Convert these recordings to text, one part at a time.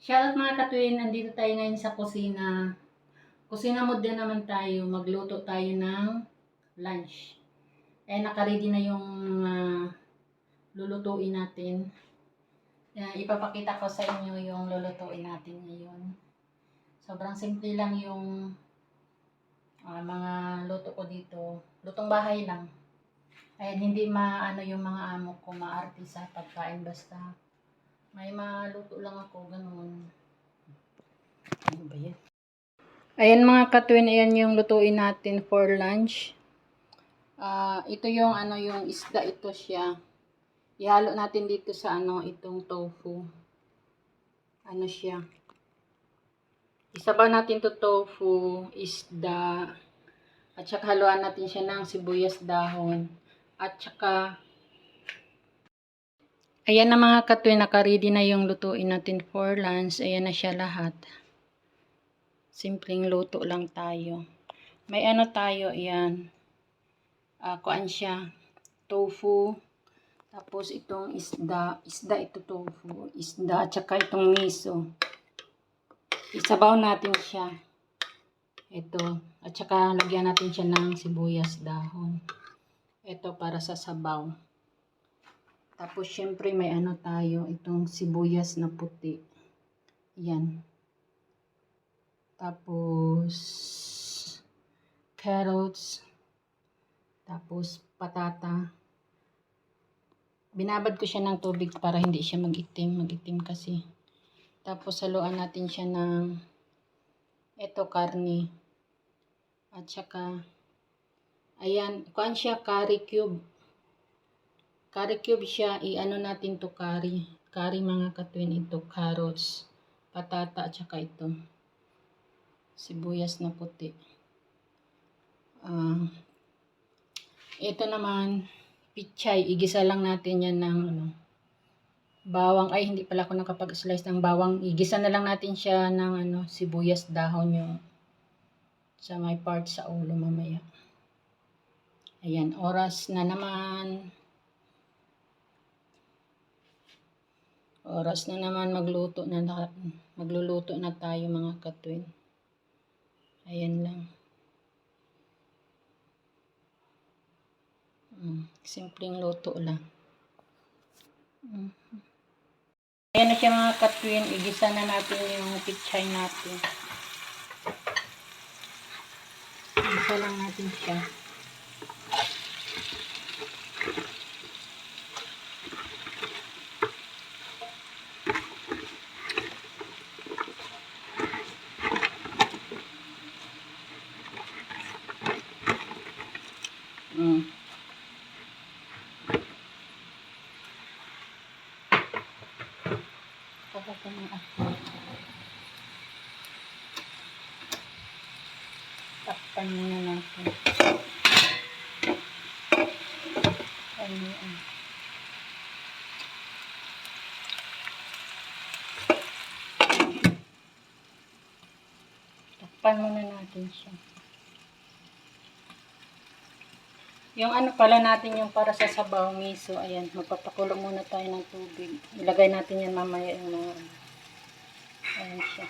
Shoutout mga katwin, nandito tayo ngayon sa kusina. Kusina mode din naman tayo, magluto tayo ng lunch. Nakaready na yung lulutuin natin. Ipapakita ko sa inyo yung lulutuin natin ngayon. Sobrang simple lang yung mga luto ko dito. Lutong bahay lang. Hindi maano yung mga amo ko, maarte sa pagkain basta. May maluto lang ako, ganun. Ano ba yan? Ayan mga katwin, ayan yung lutuin natin for lunch. Ito yung yung isda, ito siya. Ihalo natin dito sa itong tofu. Ano siya? Isabaw natin to tofu, isda, at saka haluan natin siya ng sibuyas dahon. At saka, ayan na mga katwin, naka-ready na yung lutuin natin for lunch. Ayan na siya lahat. Simpleng luto lang tayo. May tayo, ayan. Kuan siya, tofu. Tapos itong isda ito tofu, isda at saka itong miso. Isabaw natin siya. Ito, at saka lagyan natin siya ng sibuyas dahon. Ito para sa sabaw. Tapos syempre may tayo, itong sibuyas na puti. Yan. Tapos carrots. Tapos patata. Binabad ko siya ng tubig para hindi siya mag-itim kasi. Tapos haluan natin siya ng karne. At saka ayan, kuan siya curry cube. Curry cube siya, natin to curry. Curry mga katwin, ito carrots, patata at saka ito sibuyas na puti. Ito naman pichay, igisa lang natin yan ng bawang. Hindi pala ako nakapag-slice ng bawang. Igisa na lang natin siya ng sibuyas dahon yung sa may part sa ulo mamaya. Ayan, oras na naman. Oras na naman magluluto na tayo mga katwin. Ayan lang. Simpleng luto lang. Ayan na siya mga katwin. Igisa na natin yung pichay natin. Igisa lang natin siya. Takpan muna natin. Ayan. Takpan muna natin siya. Yung pala natin yung para sa sabaw miso. Ayan, magpapakulo muna tayo ng tubig. Ilagay natin yan mamaya yung mga ayan siya.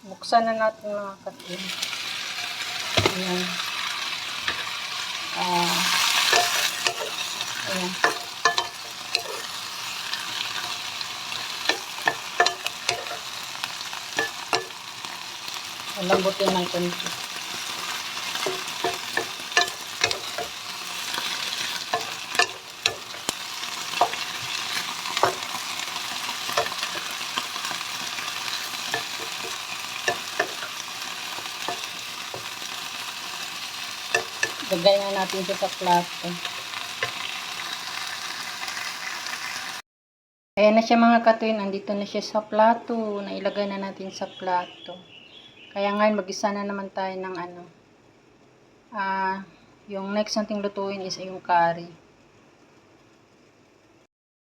Buksan na natin mga katwin. Ayan. Ayan. Lambutin ng konti. Lagay na natin siya sa plato. Ayan na siya mga katwin. Andito na siya sa plato. Nailagay na natin sa plato. Kaya ngayon mag-isa na naman tayo ng yung next nating lutuin is yung curry.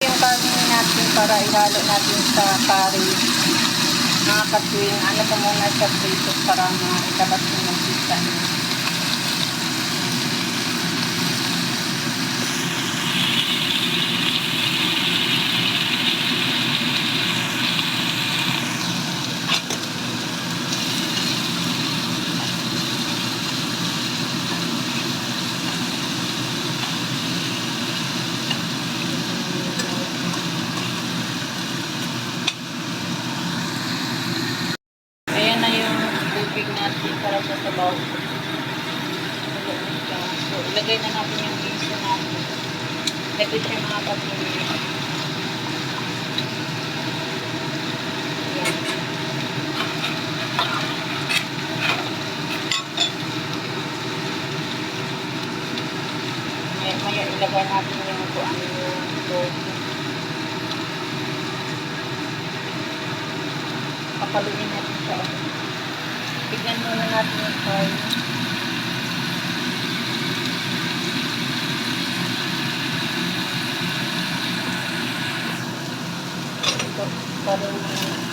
Yung curry natin para ihalo natin sa curry. Mga katwin, ko muna sa prito para mailabas yung nasisa niya. sa sabaw. So, ilagay na natin yung miso natin. Ito siya mga kapatid. Maya ilagay natin yung kung ano yung tofu. Papaluin natin siya. Bigyan muna natin yung fire. Ito, paluin muna natin.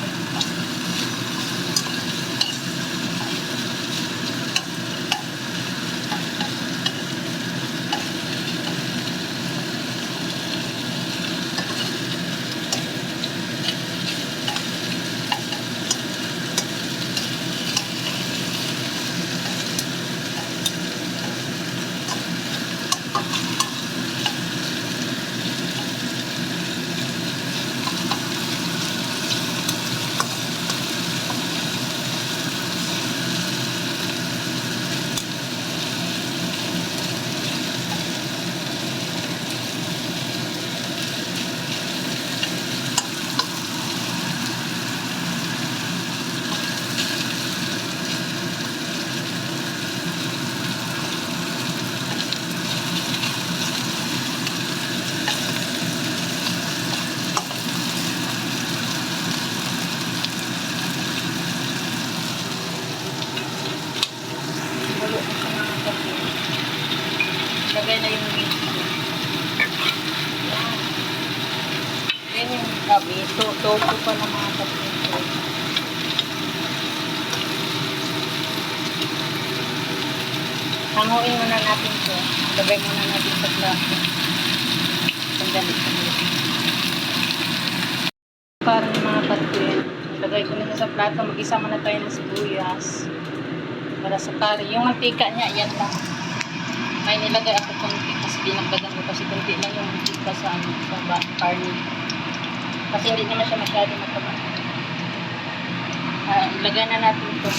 Lagay na yung miso. Yan yung miso. Tofu pa na mga kapito. Hanguin muna natin ito. Lagay muna natin sa plato. Sandali. Para mga kapito. Lagay ko na sa plato. Mag-isa muna tayo ng sibuyas. Para sa curry. Yung mantika niya, yan lang. May nilagay ako konti kasi dinagdagan ko kasi konti lang yung mantika sa curry. Kasi hindi naman siya masyado mataba. Ilagay na natin ito.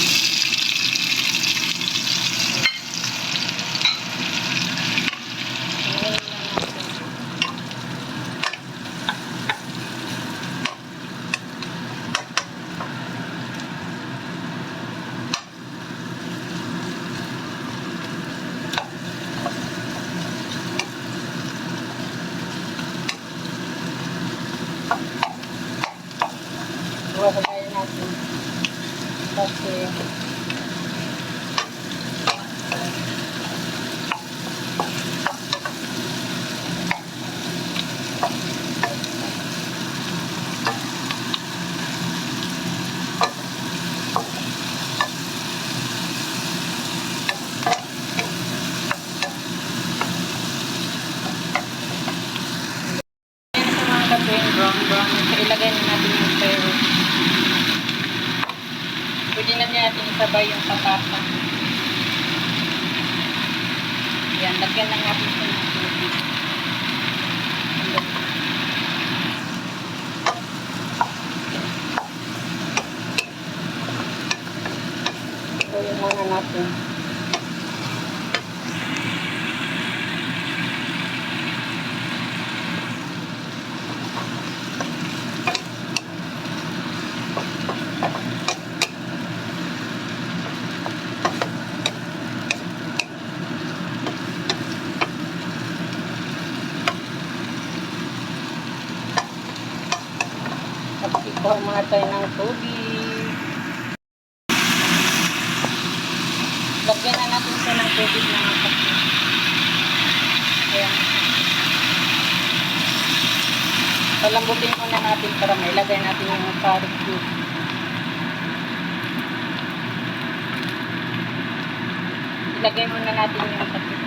Iwasagay natin kasi brown. So, ilagay na natin yung pero. Pwede na natin isabay yung patata. Yan, lagyan na natin ito ng tubig. Ilagyan muna natin. Magsibaw muna tayo ng tubig. Lagyan na natin siya ng tubig na kapatid. Ayan. Palambutin muna natin para mailagay natin yung carrot cube. Ilagay muna natin yung kapatid.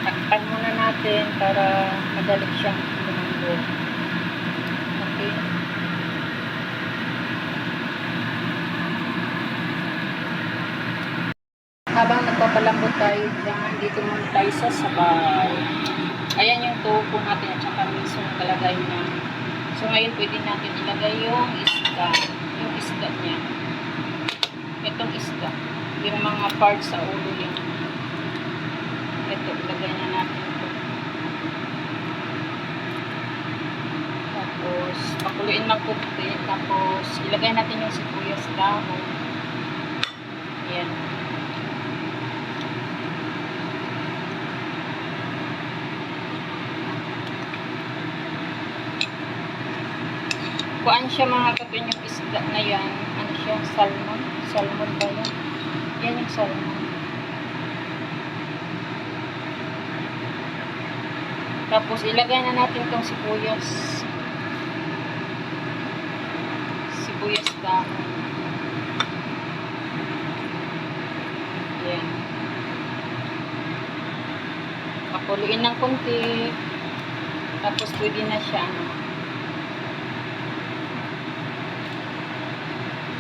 Takpan muna natin para madali siyang lumambot. Okay. Habang nagpapalambot tayo dyan, dito muna tayo sa sabaw. Ayan yung tofu natin at saka miso na kalagay na. So ngayon pwede natin ilagay yung isda. Yung isda niya. Itong isda. Yung mga parts sa ulo yan. Ito, ilagay na natin ito. Tapos, pakuluin ng kunti. Tapos, ilagay natin yung sibuyas dahon. Ayan. Kuan siya mga kapin yung isda na yan. Ano siya? Salmon? Salmon ba yan? Yan yung salmon. Tapos, ilagay na natin itong sibuyas. Sibuyas dahon. Ayan. Pakuluin ng kunti. Tapos, pwede na siya,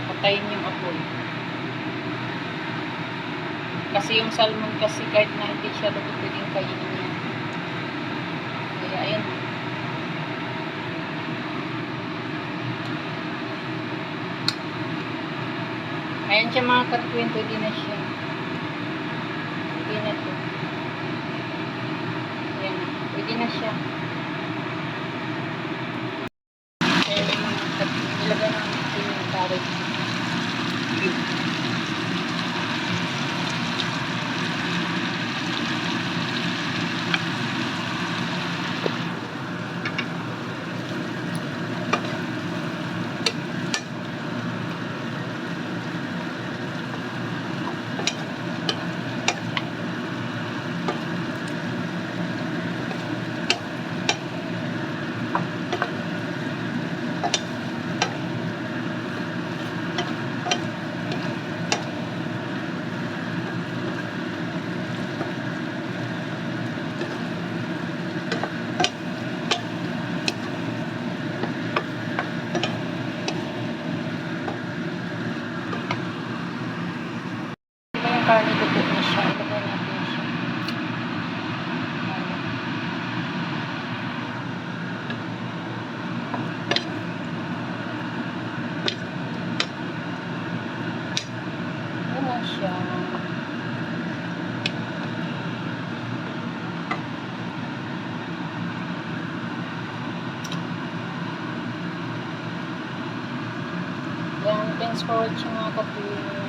patayin yung apoy. Kasi yung salmon kasi kahit na hindi siya luto, pwedeng kainin niya. Kaya, ayan. Ayan siya mga katwin, pwede na siya. Pwede na to. Ayan na. Pwede na siya. Ayan yung mga katwin. Ilagay na natin yung carrot. Karne luto na siya. Ilagay natin siya. Ayan na siya. Yan. Thanks for watching mga kapatid.